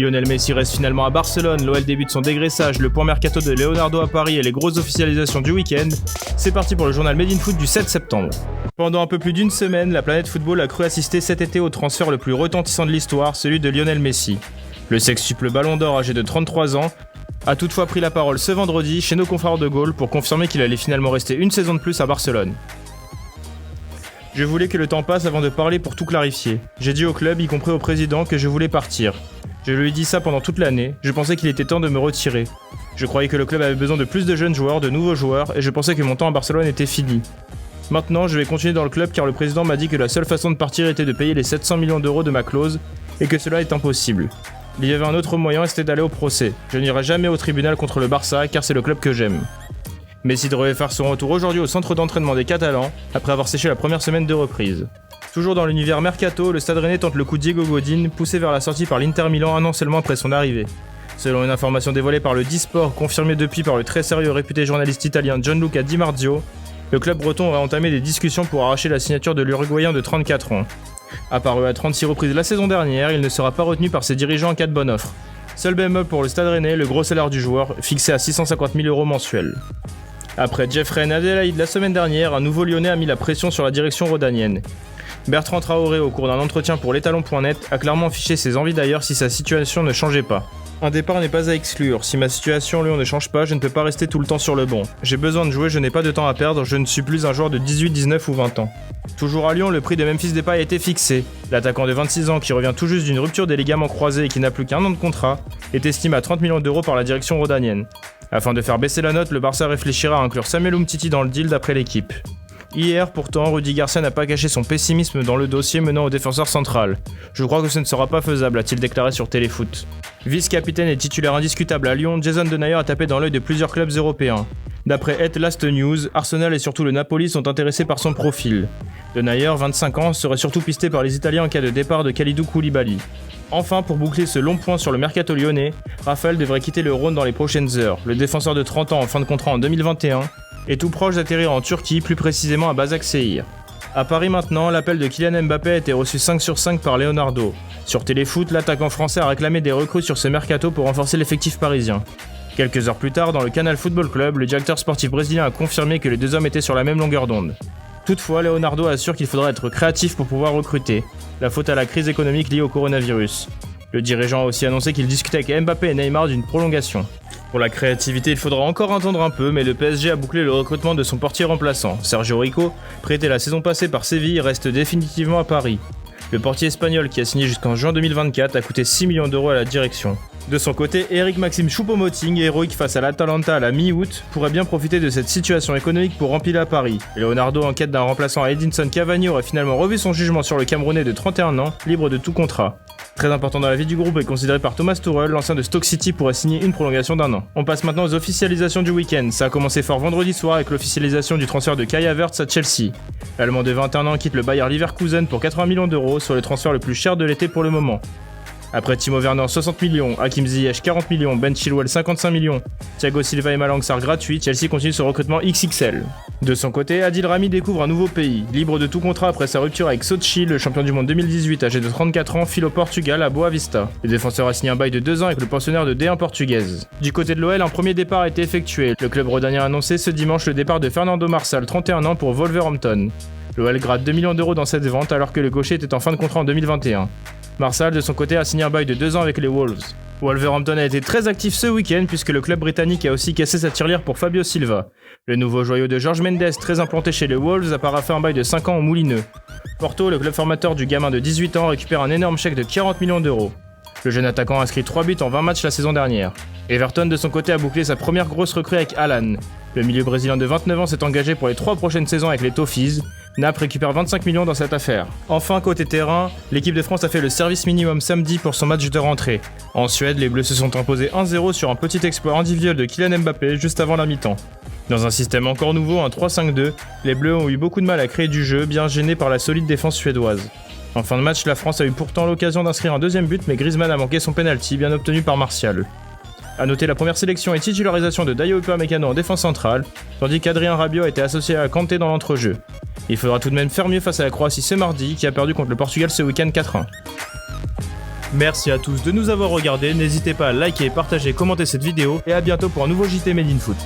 Lionel Messi reste finalement à Barcelone, l'OL débute son dégraissage, le point mercato de Leonardo à Paris et les grosses officialisations du week-end. C'est parti pour le journal Made in Foot du 7 septembre. Pendant un peu plus d'une semaine, la planète football a cru assister cet été au transfert le plus retentissant de l'histoire, celui de Lionel Messi. Le sextuple Ballon d'Or âgé de 33 ans a toutefois pris la parole ce vendredi chez nos confrères de Gaulle pour confirmer qu'il allait finalement rester une saison de plus à Barcelone. Je voulais que le temps passe avant de parler pour tout clarifier. J'ai dit au club, y compris au président, que je voulais partir. Je lui ai dit ça pendant toute l'année, je pensais qu'il était temps de me retirer. Je croyais que le club avait besoin de plus de jeunes joueurs, de nouveaux joueurs, et je pensais que mon temps à Barcelone était fini. Maintenant, je vais continuer dans le club car le président m'a dit que la seule façon de partir était de payer les 700 millions d'euros de ma clause, et que cela est impossible. Il y avait un autre moyen, c'était d'aller au procès. Je n'irai jamais au tribunal contre le Barça, car c'est le club que j'aime. Messi devrait faire son retour aujourd'hui au centre d'entraînement des Catalans, après avoir séché la première semaine de reprise. Toujours dans l'univers mercato, le Stade Rennais tente le coup de Diego Godin, poussé vers la sortie par l'Inter Milan un an seulement après son arrivée. Selon une information dévoilée par le Disport, confirmée depuis par le très sérieux et réputé journaliste italien Gianluca Di Marzio, le club breton aurait entamé des discussions pour arracher la signature de l'Uruguayen de 34 ans. Apparu à 36 reprises la saison dernière, il ne sera pas retenu par ses dirigeants en cas de bonne offre. Seul bémol pour le Stade Rennais, le gros salaire du joueur, fixé à 650 000 euros mensuels. Après Jeffrey Adelaide la semaine dernière, un nouveau Lyonnais a mis la pression sur la direction rhodanienne. Bertrand Traoré, au cours d'un entretien pour l'étalon.net, a clairement affiché ses envies d'ailleurs si sa situation ne changeait pas. Un départ n'est pas à exclure, si ma situation Lyon ne change pas, je ne peux pas rester tout le temps sur le banc. J'ai besoin de jouer, je n'ai pas de temps à perdre, je ne suis plus un joueur de 18, 19 ou 20 ans. Toujours à Lyon, le prix de Memphis Depay a été fixé. L'attaquant de 26 ans qui revient tout juste d'une rupture des ligaments croisés et qui n'a plus qu'un an de contrat, est estimé à 30 millions d'euros par la direction rhodanienne. Afin de faire baisser la note, le Barça réfléchira à inclure Samuel Umtiti dans le deal d'après l'équipe. Hier, pourtant, Rudy Garcia n'a pas caché son pessimisme dans le dossier menant au défenseur central. Je crois que ce ne sera pas faisable, a-t-il déclaré sur Téléfoot. Vice-capitaine et titulaire indiscutable à Lyon, Jason Denayer a tapé dans l'œil de plusieurs clubs européens. D'après At Last News, Arsenal et surtout le Napoli sont intéressés par son profil. Denayer, 25 ans, serait surtout pisté par les Italiens en cas de départ de Kalidou Koulibaly. Enfin, pour boucler ce long point sur le mercato lyonnais, Raphaël devrait quitter le Rhône dans les prochaines heures. Le défenseur de 30 ans en fin de contrat en 2021 est tout proche d'atterrir en Turquie, plus précisément à Başakşehir. À Paris maintenant, l'appel de Kylian Mbappé a été reçu 5 sur 5 par Leonardo. Sur Téléfoot, l'attaquant français a réclamé des recrues sur ce mercato pour renforcer l'effectif parisien. Quelques heures plus tard, dans le Canal Football Club, le directeur sportif brésilien a confirmé que les deux hommes étaient sur la même longueur d'onde. Toutefois, Leonardo assure qu'il faudra être créatif pour pouvoir recruter, la faute à la crise économique liée au coronavirus. Le dirigeant a aussi annoncé qu'il discutait avec Mbappé et Neymar d'une prolongation. Pour la créativité, il faudra encore attendre un peu, mais le PSG a bouclé le recrutement de son portier remplaçant. Sergio Rico, prêté la saison passée par Séville, reste définitivement à Paris. Le portier espagnol, qui a signé jusqu'en juin 2024, a coûté 6 millions d'euros à la direction. De son côté, Eric Maxime Choupo-Moting, héroïque face à l'Atalanta à la mi-août, pourrait bien profiter de cette situation économique pour remplir à Paris. Leonardo, en quête d'un remplaçant à Edinson Cavani, aurait finalement revu son jugement sur le Camerounais de 31 ans, libre de tout contrat. Très important dans la vie du groupe et considéré par Thomas Tuchel, l'ancien de Stoke City pourrait signer une prolongation d'un an. On passe maintenant aux officialisations du week-end. Ça a commencé fort vendredi soir avec l'officialisation du transfert de Kai Havertz à Chelsea. L'Allemand de 21 ans quitte le Bayer Leverkusen pour 80 millions d'euros, soit le transfert le plus cher de l'été pour le moment. Après Timo Werner 60 millions, Hakim Ziyech 40 millions, Ben Chilwell 55 millions, Thiago Silva et Malang Sarr gratuits, Chelsea continue son recrutement XXL. De son côté, Adil Rami découvre un nouveau pays. Libre de tout contrat après sa rupture avec Sochi, le champion du monde 2018 âgé de 34 ans file au Portugal à Boa Vista. Le défenseur a signé un bail de 2 ans avec le pensionnaire de D1 portugaise. Du côté de l'OL, un premier départ a été effectué. Le club rhodanien a annoncé ce dimanche le départ de Fernando Marsal, 31 ans pour Wolverhampton. L'OL gratte 2 millions d'euros dans cette vente alors que le gaucher était en fin de contrat en 2021. Marsal, de son côté, a signé un bail de 2 ans avec les Wolves. Wolverhampton a été très actif ce week-end puisque le club britannique a aussi cassé sa tirelire pour Fabio Silva. Le nouveau joyau de Jorge Mendes, très implanté chez les Wolves, a paraphé un bail de 5 ans au Moulineux. Porto, le club formateur du gamin de 18 ans, récupère un énorme chèque de 40 millions d'euros. Le jeune attaquant a inscrit 3 buts en 20 matchs la saison dernière. Everton, de son côté, a bouclé sa première grosse recrue avec Alan. Le milieu brésilien de 29 ans s'est engagé pour les 3 prochaines saisons avec les Toffees. Naples récupère 25 millions dans cette affaire. Enfin, côté terrain, l'équipe de France a fait le service minimum samedi pour son match de rentrée. En Suède, les Bleus se sont imposés 1-0 sur un petit exploit individuel de Kylian Mbappé juste avant la mi-temps. Dans un système encore nouveau, un 3-5-2, les Bleus ont eu beaucoup de mal à créer du jeu, bien gênés par la solide défense suédoise. En fin de match, la France a eu pourtant l'occasion d'inscrire un deuxième but, mais Griezmann a manqué son penalty, bien obtenu par Martial. A noter la première sélection et titularisation de Dayo Upamecano en défense centrale, tandis qu'Adrien Rabiot a été associé à Kanté dans l'entrejeu. Il faudra tout de même faire mieux face à la Croatie ce mardi, qui a perdu contre le Portugal ce week-end 4-1. Merci à tous de nous avoir regardés, n'hésitez pas à liker, partager, commenter cette vidéo, et à bientôt pour un nouveau JT Made in Foot.